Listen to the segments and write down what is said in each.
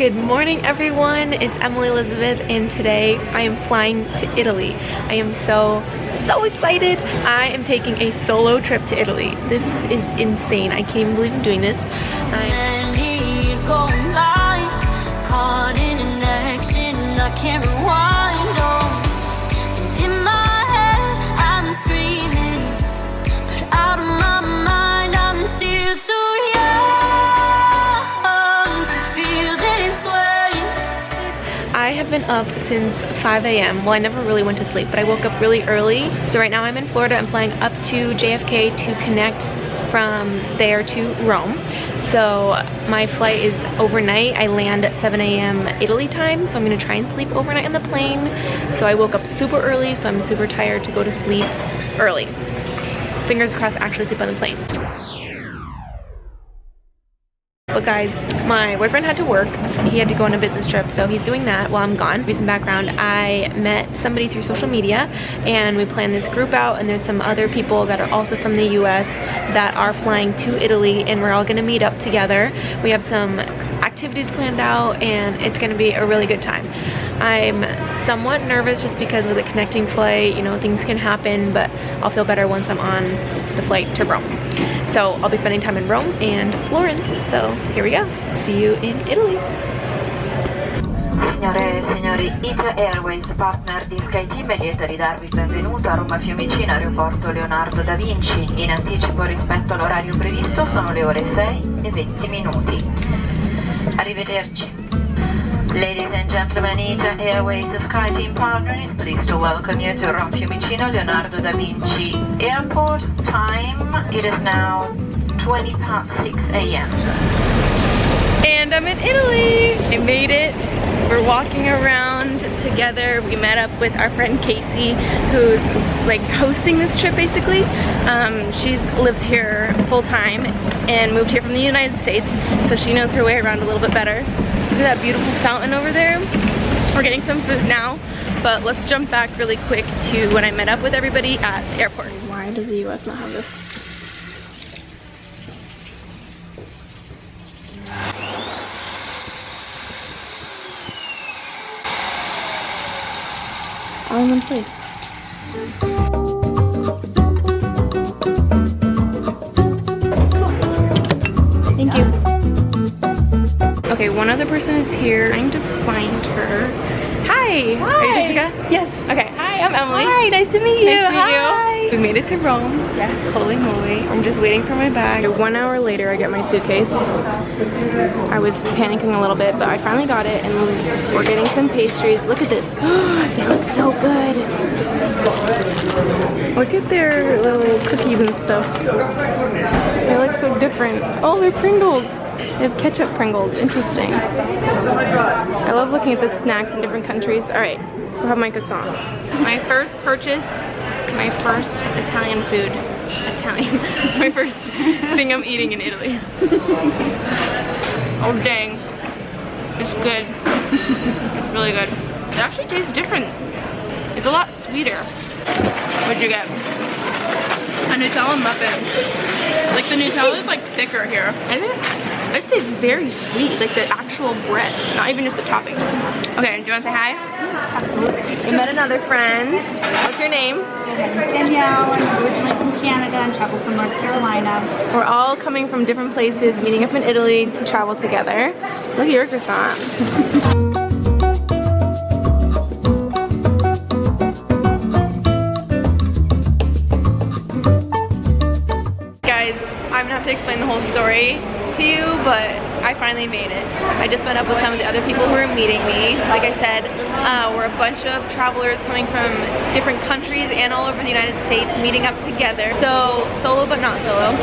Good morning everyone, it's Emily Elizabeth and today I am flying to Italy. I am so excited. I am taking a solo trip to Italy. This is insane. I can't even believe I'm doing this. And he's going live, caught in an action, I can't rewind on. And in my head I'm screaming, but out of my mind I'm still too young to feel this way. I have been up since 5 a.m. Well, I never really went to sleep, but I woke up really early. So right now I'm in Florida. I'm flying up to JFK to connect from there to Rome. So my flight is overnight. I land at 7 a.m. Italy time, so I'm gonna try and sleep overnight on the plane. So I woke up super early, so I'm super tired to go to sleep early. Fingers crossed I actually sleep on the plane. But guys, my boyfriend had to work. So he had to go on a business trip, so he's doing that while I'm gone. Give you some background. I met somebody through social media and we planned this group out, and there's some other people that are also from the US that are flying to Italy, and we're all gonna meet up together. We have some activities planned out and it's gonna be a really good time. I'm somewhat nervous just because of the connecting flight, you know, things can happen, but I'll feel better once I'm on the flight to Rome. So I'll be spending time in Rome and Florence, so here we go. See you in Italy. Signore e signori, Ita Airways, partner di SkyTeam, è lieta di darvi il benvenuto a Roma Fiumicino, aeroporto Leonardo da Vinci. In anticipo rispetto all'orario previsto sono le ore 6:20. Arrivederci. Ladies and gentlemen, Ita Airways, the SkyTeam partner, is pleased to welcome you to Rome Fiumicino, Leonardo da Vinci Airport. Time, it is now 6 a.m. And I'm in Italy. I made it. We're walking around together. We met up with our friend Casey, who's like hosting this trip basically. She lives here full time and moved here from the United States, so she knows her way around a little bit better. Look at that beautiful fountain over there. We're getting some food now, but let's jump back really quick to when I met up with everybody at the airport. Why does the US not have this? All in one place. Thank you. Okay, one other person is here. I'm trying to find her. Hi! Hi! Are you Jessica? Yes. Okay, hi, I'm Emily. Hi, nice to meet you. Nice to meet you. We made it to Rome. Yes. Holy moly. I'm just waiting for my bag. 1 hour later, I get my suitcase. I was panicking a little bit, but I finally got it, and we're getting some pastries. Look at this. They look so good. Look at their little cookies and stuff. They look so different. Oh, they're Pringles. They have ketchup Pringles. Interesting. I love looking at the snacks in different countries. All right, let's go have my croissant. My first purchase, my first Italian food. My first thing I'm eating in Italy. Oh dang, it's good. It's really good. It actually tastes different. It's a lot sweeter. What'd you get? A Nutella muffin. Like the Nutella is like thicker here. Isn't it? It tastes very sweet, like the actual bread, not even just the topping. Okay, do you want to say hi? Absolutely. We met another friend. What's your name? My name is Danielle. I'm originally from Canada and travel from North Carolina. We're all coming from different places, meeting up in Italy to travel together. Look at your croissant. Guys, I'm gonna have to explain the whole story to you, but I finally made it. I just met up with some of the other people who are meeting me. Like I said, we're a bunch of travelers coming from different countries and all over the United States meeting up together. So solo but not solo.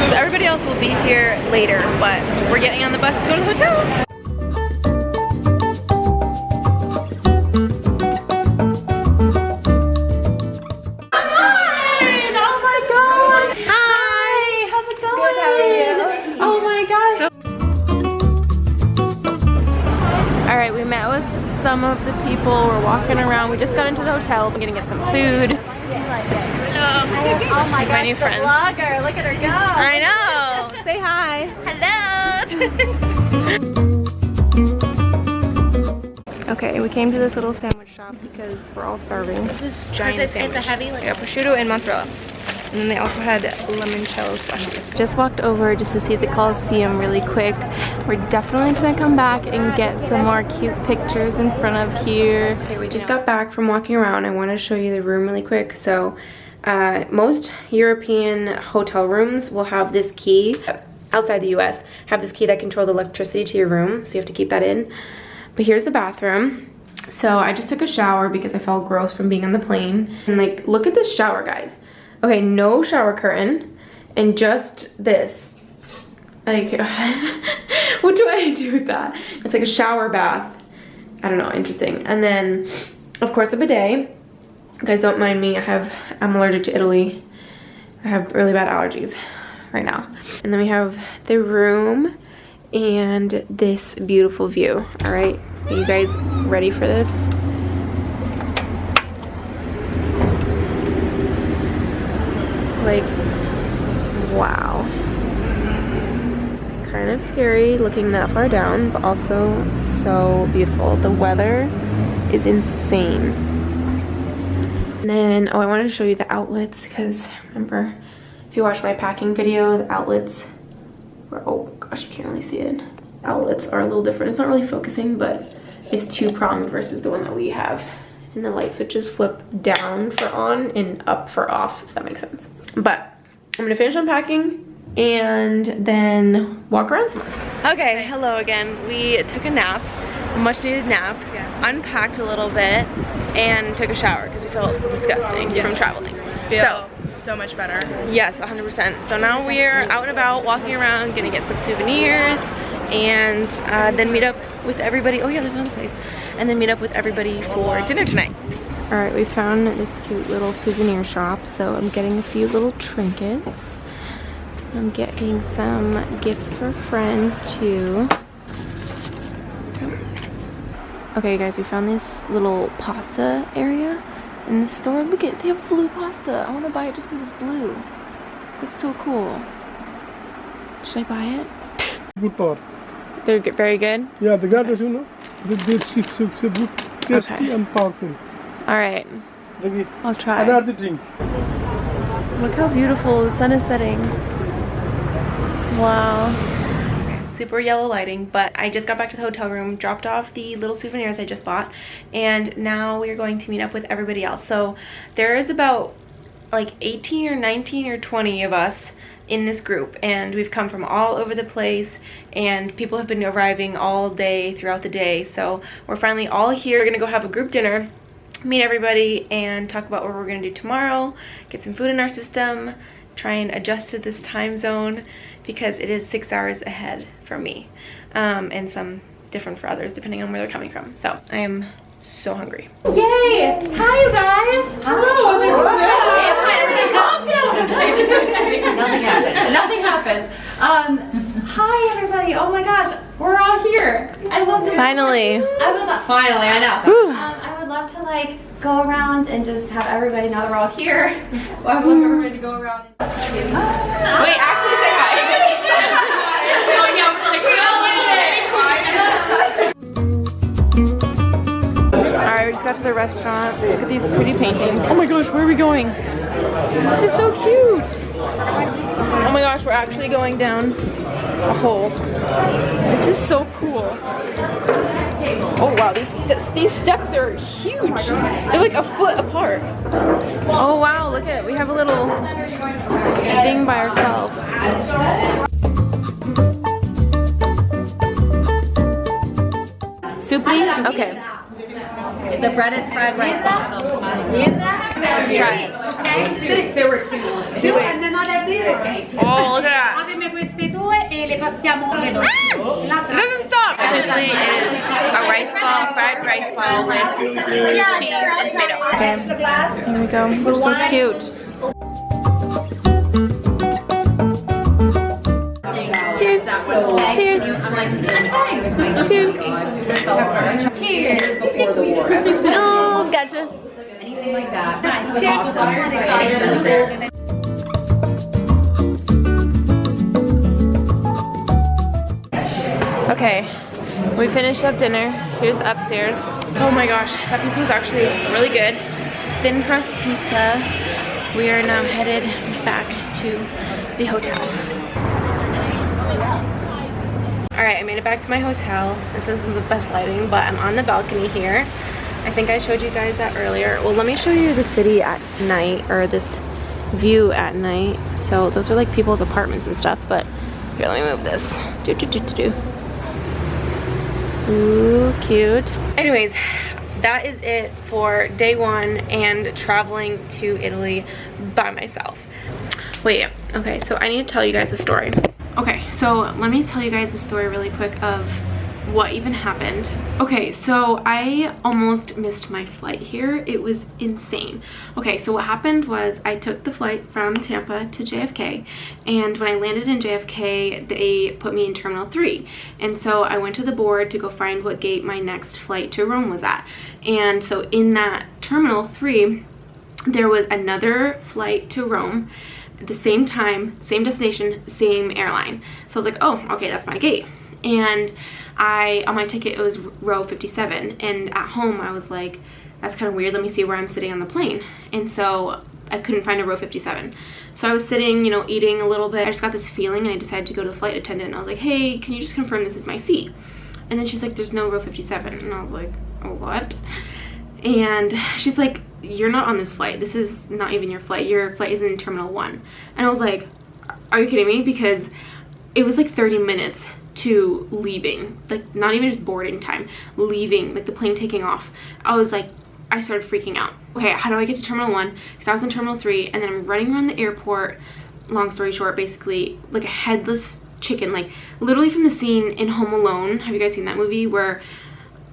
So everybody else will be here later, but we're getting on the bus to go to the hotel. Alright, we met with some of the people. We're walking around. We just got into the hotel. We're gonna get some food. Hello. Oh my gosh, the vlogger. Look at her go. I know. Say hi. Hello. Okay, we came to this little sandwich shop because we're all starving. This giant sandwich. It's a heavy, like, yeah, prosciutto and mozzarella. And then they also had limoncello slushies. Just walked over just to see the Coliseum really quick. We're definitely gonna come back and get some more cute pictures in front of here. Okay, we just got back from walking around. I want to show you the room really quick. So most European hotel rooms will have this key, outside the US, have this key that controls the electricity to your room. So you have to keep that in. But here's the bathroom. So I just took a shower because I felt gross from being on the plane. And like, look at this shower, guys. Okay, no shower curtain, and just this. Like, what do I do with that? It's like a shower bath. I don't know, interesting. And then, of course, a bidet. You guys don't mind me, I'm allergic to Italy. I have really bad allergies right now. And then we have the room and this beautiful view. All right, are you guys ready for this? Like, wow. Kind of scary looking that far down, but also so beautiful. The weather is insane. And then, oh, I wanted to show you the outlets because remember, if you watched my packing video, the outlets were, oh gosh, you can't really see it. Outlets are a little different. It's not really focusing, but it's two-pronged versus the one that we have. And the light switches flip down for on and up for off, if that makes sense. But I'm gonna finish unpacking and then walk around some more. Okay, hello again. We took a nap, a much needed nap, yes. Unpacked a little bit, and took a shower because we felt disgusting from traveling. So much better. Yes, 100%. So now we're out and about, walking around, gonna get some souvenirs, and then meet up with everybody. Oh yeah, there's another place. And then meet up with everybody for dinner tonight. All right, we found this cute little souvenir shop, so I'm getting a few little trinkets. I'm getting some gifts for friends too. Okay, guys, we found this little pasta area in the store. Look at, they have blue pasta. I want to buy it just because it's blue. It's so cool. Should I buy it? Good power. They're very good? Yeah, the garlic, you know, they're good, tasty and powerful. All right, I'll try. Another drink. Look how beautiful the sun is setting. Wow. Super yellow lighting, but I just got back to the hotel room, dropped off the little souvenirs I just bought, and now we are going to meet up with everybody else. So there is about like 18 or 19 or 20 of us in this group, and we've come from all over the place, and people have been arriving all day throughout the day. So we're finally all here. We're gonna go have a group dinner, meet everybody, and talk about what we're gonna do tomorrow, get some food in our system, try and adjust to this time zone because it is 6 hours ahead for me, and some different for others depending on where they're coming from. So I am so hungry. Yay! Hi, you guys! Hello! Calm down! Nothing happened. Nothing happened. Hi, everybody. Oh my gosh, we're all here. I love this. Finally. I would love. Finally, I know. I would love to like go around and just have everybody. Now that we're all here, I would love everybody to go around. Wait, actually say hi. Oh yeah, we're like, we all Alright, we just got to the restaurant. Look at these pretty paintings. Oh my gosh, where are we going? This is so cute. Oh my gosh, we're actually going down a hole. This is so cool. Oh wow, these steps are huge. They're like a foot apart. Oh wow, look at it. We have a little thing by ourselves. Soup leaf? Okay. It's a breaded fried rice ball. Let's try it. There were two and then not a bit. Oh, look at that. Fatemi queste due e le passiamo It doesn't stop. Soup leaf is a rice ball, fried rice ball with cheese and tomato. Okay, here we go. They're so cute. Cheers. Cheers. Cheers. Cheers. Oh, gotcha. Anything like that. Cheers. Okay, we finished up dinner. Here's the upstairs. Oh my gosh, that pizza was actually really good. Thin crust pizza. We are now headed back to the hotel. All right, I made it back to my hotel. This isn't the best lighting, but I'm on the balcony here. I think I showed you guys that earlier. Well, let me show you the city at night, or this view at night. So those are like people's apartments and stuff, but here, let me move this. Ooh, cute. Anyways, that is it for day one and traveling to Italy by myself. Wait, okay, so I need to tell you guys a story. Okay, so let me tell you guys a story really quick of what even happened. Okay, so I almost missed my flight here. It was insane. Okay, so what happened was I took the flight from Tampa to JFK, and when I landed in JFK, they put me in Terminal 3. And so I went to the board to go find what gate my next flight to Rome was at. And so in that Terminal 3, there was another flight to Rome at the same time, same destination, same airline. So I was like, oh, okay, that's my gate. And on my ticket, it was row 57, and at home I was like, that's kind of weird, let me see where I'm sitting on the plane. And so I couldn't find a row 57. So I was sitting, you know, eating a little bit. I just got this feeling, and I decided to go to the flight attendant, and I was like, hey, can you just confirm this is my seat? And then she's like, there's no row 57. And I was like, oh, what? And she's like, you're not on this flight, this is not even your flight is in Terminal 1. And I was like, are you kidding me? Because it was like 30 minutes to leaving, like not even just boarding time, leaving, like the plane taking off. I was like, I started freaking out. Okay, how do I get to Terminal 1? Because I was in Terminal 3, and then I'm running around the airport, long story short, basically like a headless chicken, like literally from the scene in Home Alone. Have you guys seen that movie where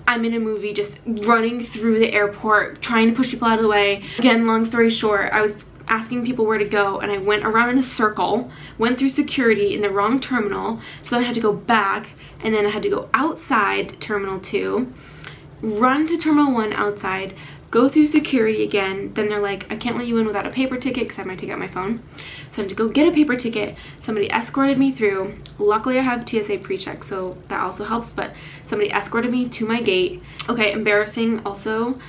I'm in a movie just running through the airport trying to push people out of the way? Again, long story short, I was asking people where to go, and I went around in a circle, went through security in the wrong terminal, so then I had to go back, and then I had to go outside Terminal 2, run to Terminal 1 outside, go through security again. Then they're like, I can't let you in without a paper ticket, because I have my ticket on my phone. So I had to go get a paper ticket. Somebody escorted me through. Luckily I have TSA pre-check, so that also helps, but somebody escorted me to my gate. Okay, embarrassing also,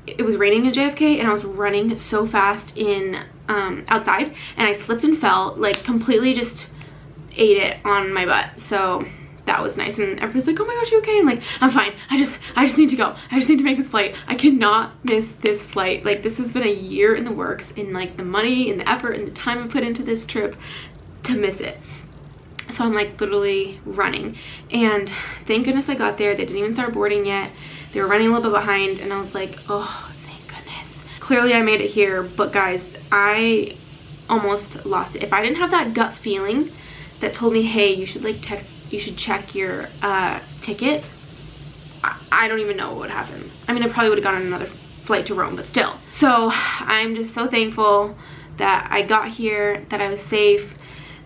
it was raining in JFK, and I was running so fast in outside, and I slipped and fell, like completely just ate it on my butt. So that was nice, and everybody's like, oh my gosh, you okay? I'm like, I'm fine. I just need to go. I just need to make this flight. I cannot miss this flight. Like, this has been a year in the works, and like the money and the effort and the time I put into this trip to miss it. So I'm like literally running, and thank goodness I got there. They didn't even start boarding yet. They were running a little bit behind, and I was like, oh, thank goodness. Clearly I made it here, but guys, I almost lost it. If I didn't have that gut feeling that told me, hey, you should like check your ticket, I don't even know what would happen. I mean, I probably would have gone on another flight to Rome, but still. So I'm just so thankful that I got here, that I was safe.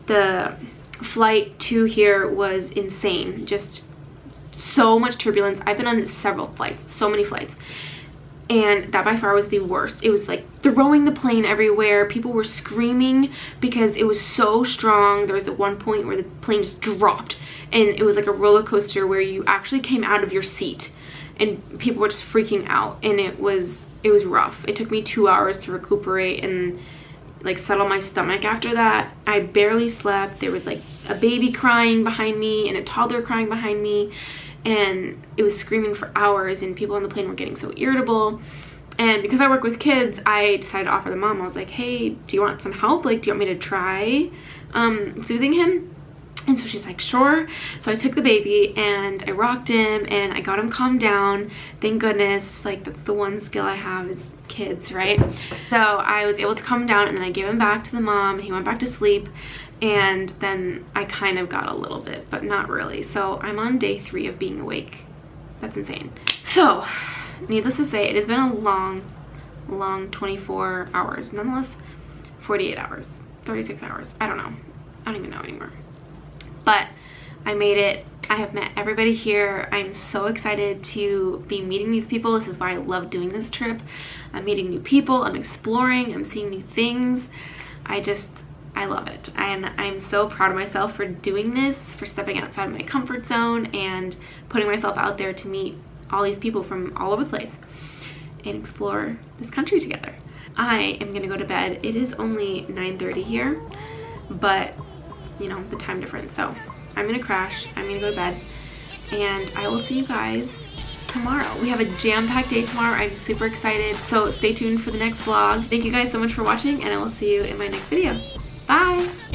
The flight to here was insane, just so much turbulence. I've been on several flights, so many flights, and that by far was the worst. It was like throwing the plane everywhere. People were screaming because it was so strong. There was at one point where the plane just dropped, and it was like a roller coaster where you actually came out of your seat, and people were just freaking out, and it was rough. It took me 2 hours to recuperate and like settle my stomach after that. I barely slept. There was like a baby crying behind me and a toddler crying behind me, and it was screaming for hours, and people on the plane were getting so irritable. And because I work with kids, I decided to offer the mom. I was like, hey, do you want some help? Like, do you want me to try soothing him? And so she's like, sure. So I took the baby and I rocked him and I got him calmed down. Thank goodness. Like, that's the one skill I have is kids, right? So I was able to calm him down, and then I gave him back to the mom, and he went back to sleep. And then I kind of got a little bit, but not really. So I'm on day 3 of being awake. That's insane. So needless to say, it has been a long 24 hours. Nonetheless, 48 hours, 36 hours. I don't know. I don't even know anymore. But I made it. I have met everybody here. I'm so excited to be meeting these people. This is why I love doing this trip. I'm meeting new people. I'm exploring. I'm seeing new things. I love it, and I'm so proud of myself for doing this, for stepping outside of my comfort zone and putting myself out there to meet all these people from all over the place and explore this country together. I am gonna go to bed. It is only 9:30 here, but you know, the time difference. So I'm gonna crash, I'm gonna go to bed, and I will see you guys tomorrow. We have a jam-packed day tomorrow. I'm super excited, so stay tuned for the next vlog. Thank you guys so much for watching, and I will see you in my next video. Bye!